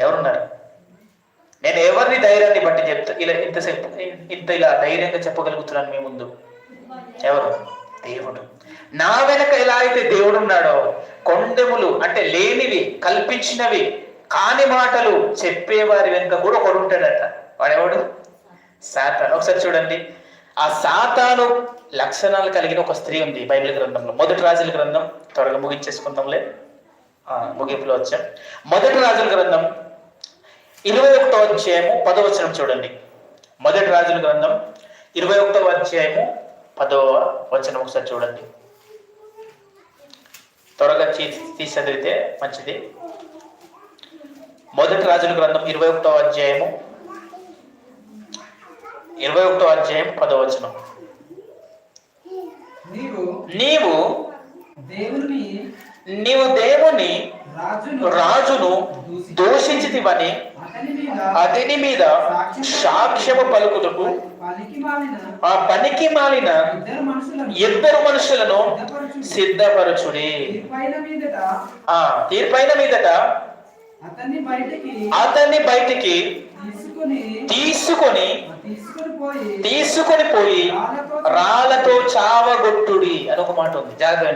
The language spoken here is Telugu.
ఎవరున్నారు? నేను ఎవరిని ధైర్యాన్ని బట్టి చెప్తా ఇలా ఇంతసేపు ఇలా ధైర్యంగా చెప్పగలుగుతున్నాను మీ ముందు? ఎవరు? దేవుడు. నా వెనక ఎలా అయితే దేవుడు ఉన్నాడో, కొండెములు అంటే లేనివి, కల్పించినవి, కాని మాటలు చెప్పేవారి వెనుక కూడా ఒకడు ఉంటాడట. వాడెవడు? సాతాను. ఒకసారి చూడండి, ఆ సాతాను లక్షణాలు కలిగిన ఒక స్త్రీ ఉంది బైబిల్ గ్రంథంలో. మొదటి రాజుల గ్రంథం, త్వరగా ముగించేసుకుందాంలే, ముగింపులో వచ్చాం. మొదటి రాజుల గ్రంథం 21వ అధ్యాయము 10వ వచనం చూడండి. మొదటి రాజుల గ్రంథం 21వ అధ్యాయము 10వ వచనం ఒకసారి చూడండి. త్వరగా తీసి చదివితే మంచిది. మొదటి రాజుల గ్రంథం 21వ అధ్యాయము 10వ వచనం. నీవు దేవుని రాజును దూషించితివని అతని మీద సాక్ష్యము పలుకుటకు ఆ పనికి మాలిన ఇద్దరు మనుషులను సిద్ధపరచుడి. తీర్పైన మీదట అతన్ని బయటికి తీసుకొని పోయి రాళ్లతో చావగొట్టుడి అని ఒక మాట ఉంది. జాగ్రత్త.